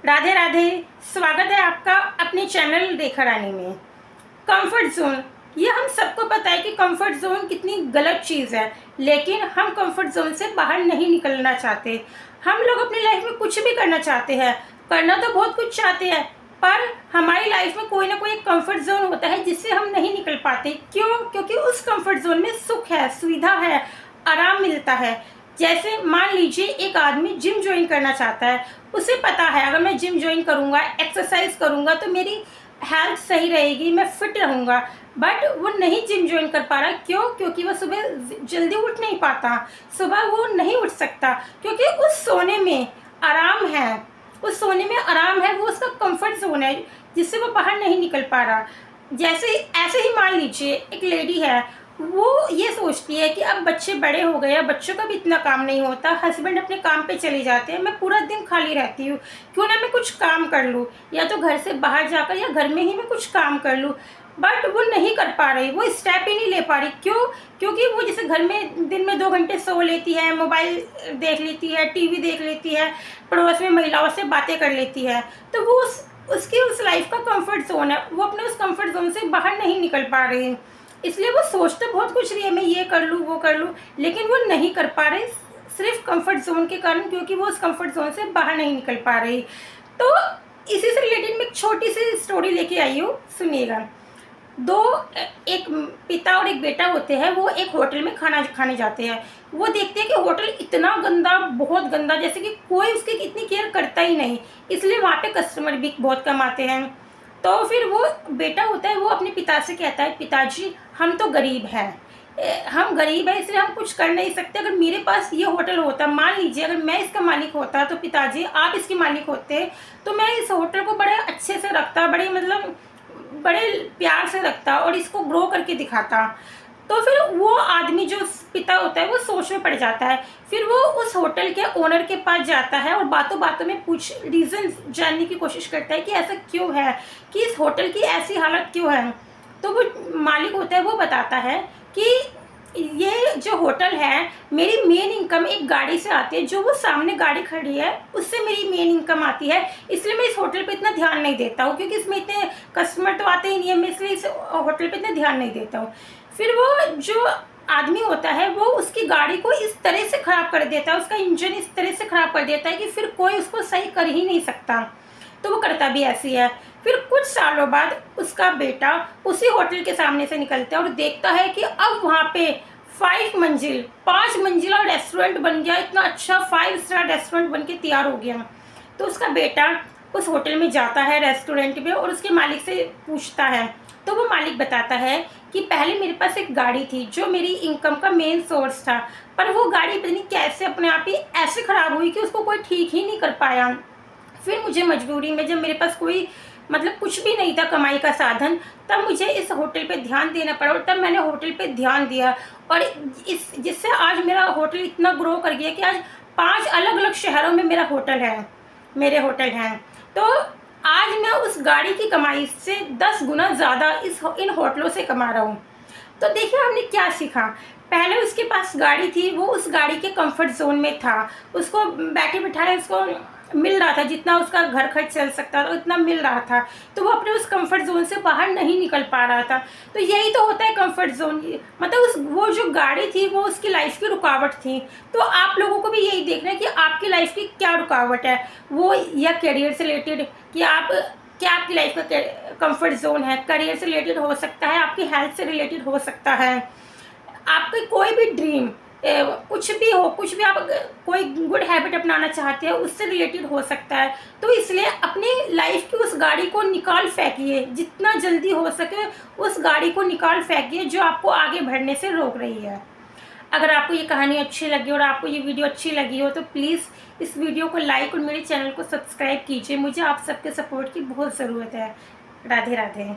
राधे राधे। स्वागत है आपका अपने चैनल देखा रानी में। कंफर्ट जोन, ये हम सबको पता है कि कंफर्ट जोन कितनी गलत चीज़ है, लेकिन हम कंफर्ट जोन से बाहर नहीं निकलना चाहते। हम लोग अपनी लाइफ में कुछ भी करना चाहते हैं, करना तो बहुत कुछ चाहते हैं, पर हमारी लाइफ में कोई ना कोई एक कंफर्ट जोन होता है जिससे हम नहीं निकल पाते। क्यों? क्योंकि उस कंफर्ट जोन में सुख है, सुविधा है, आराम मिलता है। जैसे मान लीजिए एक आदमी जिम ज्वाइन करना चाहता है, उसे पता है अगर मैं जिम ज्वाइन करूँगा, एक्सरसाइज करूँगा तो मेरी हेल्थ सही रहेगी, मैं फिट रहूँगा। बट वो नहीं जिम ज्वाइन कर पा रहा। क्यों? क्योंकि वो सुबह जल्दी उठ नहीं पाता, सुबह वो नहीं उठ सकता, क्योंकि उस सोने में आराम है, उस सोने में आराम है, वो उसका कंफर्ट जोन है जिससे वो बाहर नहीं निकल पा रहा। जैसे ऐसे ही मान लीजिए एक लेडी है, वो ये सोचती है कि अब बच्चे बड़े हो गए, अब बच्चों का भी इतना काम नहीं होता, हस्बैंड अपने काम पे चले जाते हैं, मैं पूरा दिन खाली रहती हूँ, क्यों ना मैं कुछ काम कर लूँ, या तो घर से बाहर जाकर या घर में ही मैं कुछ काम कर लूँ। बट वो नहीं कर पा रही, वो स्टेप ही नहीं ले पा रही। क्यों? क्योंकि वो जैसे घर में दिन में 2 घंटे सो लेती है, मोबाइल देख लेती है, टीवी देख लेती है, पड़ोस में महिलाओं से बातें कर लेती है, तो वो उसकी उस लाइफ का कंफर्ट जोन है, वो अपने उस कंफर्ट जोन से बाहर नहीं निकल पा रही है। इसलिए वो सोच तो बहुत कुछ रही है, मैं ये कर लूँ, वो कर लूँ, लेकिन वो नहीं कर पा रही, सिर्फ कंफर्ट जोन के कारण, क्योंकि वो उस कंफर्ट जोन से बाहर नहीं निकल पा रही। तो इसी से रिलेटेड मैं एक छोटी सी स्टोरी लेके आई हूँ, सुनिएगा। एक पिता और एक बेटा होते हैं, वो एक होटल में खाना खाने जाते हैं। वो देखते हैं कि होटल इतना गंदा, बहुत गंदा, जैसे कि कोई उसकी इतनी केयर करता ही नहीं, इसलिए वहाँ पे कस्टमर भी बहुत कम आते हैं। तो फिर वो बेटा होता है, वो अपने पिता से कहता है, पिताजी हम तो गरीब हैं, हम गरीब हैं, इसलिए हम कुछ कर नहीं सकते। अगर मेरे पास ये होटल होता, मान लीजिए अगर मैं इसका मालिक होता, तो पिताजी आप इसके मालिक होते, तो मैं इस होटल को बड़े अच्छे से रखता, बड़े मतलब बड़े प्यार से रखता और इसको ग्रो करके दिखाता। तो फिर वो आदमी जो पिता होता है वो सोच में पड़ जाता है। फिर वो उस होटल के ओनर के पास जाता है और बातों बातों में रीज़न जानने की कोशिश करता है कि ऐसा क्यों है, कि इस होटल की ऐसी हालत क्यों है। तो वो मालिक होता है, वो बताता है कि ये जो होटल है, मेरी मेन इनकम एक गाड़ी से आती है, जो वो सामने गाड़ी खड़ी है उससे मेरी मेन इनकम आती है, इसलिए मैं इस होटल पे इतना ध्यान नहीं देता हूँ, क्योंकि इसमें इतने कस्टमर तो आते ही नहीं है, मैं इसलिए इस होटल पे इतना ध्यान नहीं देता हूँ। फिर वो जो आदमी होता है, वो उसकी गाड़ी को इस तरह से ख़राब कर देता है, उसका इंजन इस तरह से ख़राब कर देता है कि फिर कोई उसको सही कर ही नहीं सकता। तो वो करता भी ऐसी है। फिर कुछ सालों बाद उसका बेटा उसी होटल के सामने से निकलता है और देखता है कि अब वहाँ पे 5 मंजिला रेस्टोरेंट बन गया, इतना अच्छा 5 स्टार रेस्टोरेंट बन के तैयार हो गया। तो उसका बेटा उस होटल में जाता है, रेस्टोरेंट में, और उसके मालिक से पूछता है। तो वो मालिक बताता है कि पहले मेरे पास एक गाड़ी थी जो मेरी इनकम का मेन सोर्स था, पर वो गाड़ी पता नहीं कैसे अपने आप ही ऐसे ख़राब हुई कि उसको कोई ठीक ही नहीं कर पाया। फिर मुझे मजबूरी में, जब मेरे पास कोई मतलब कुछ भी नहीं था कमाई का साधन, तब मुझे इस होटल पे ध्यान देना पड़ा, और तब मैंने होटल पे ध्यान दिया, और इस जिससे आज मेरा होटल इतना ग्रो कर गया कि आज 5 अलग अलग शहरों में मेरे होटल हैं। तो आज मैं उस गाड़ी की कमाई से 10 गुना ज़्यादा इन होटलों से कमा रहा हूँ। तो देखिए हमने क्या सीखा। पहले उसके पास गाड़ी थी, वो उस गाड़ी के कंफर्ट जोन में था, उसको बैठे बिठाए उसको मिल रहा था, जितना उसका घर खर्च चल सकता था उतना मिल रहा था, तो वो अपने उस कंफर्ट जोन से बाहर नहीं निकल पा रहा था। तो यही तो होता है कंफर्ट जोन, मतलब वो जो गाड़ी थी वो उसकी लाइफ की रुकावट थी। तो आप लोगों को भी यही देखना है कि आपकी लाइफ की क्या रुकावट है, वो या करियर से रिलेटेड, कि आप क्या आपकी लाइफ का कंफर्ट जोन है, करियर से रिलेटेड हो सकता है, आपकी हेल्थ से रिलेटेड हो सकता है, आपकी कोई भी ड्रीम, कुछ भी हो, कुछ भी आप कोई गुड हैबिट अपनाना चाहते हैं उससे रिलेटेड हो सकता है। तो इसलिए अपनी लाइफ की उस गाड़ी को निकाल फेंकिए, जितना जल्दी हो सके उस गाड़ी को निकाल फेंकिए जो आपको आगे बढ़ने से रोक रही है। अगर आपको ये कहानी अच्छी लगी और आपको ये वीडियो अच्छी लगी हो तो प्लीज़ इस वीडियो को लाइक और मेरे चैनल को सब्सक्राइब कीजिए। मुझे आप सबके सपोर्ट की बहुत ज़रूरत है। राधे राधे।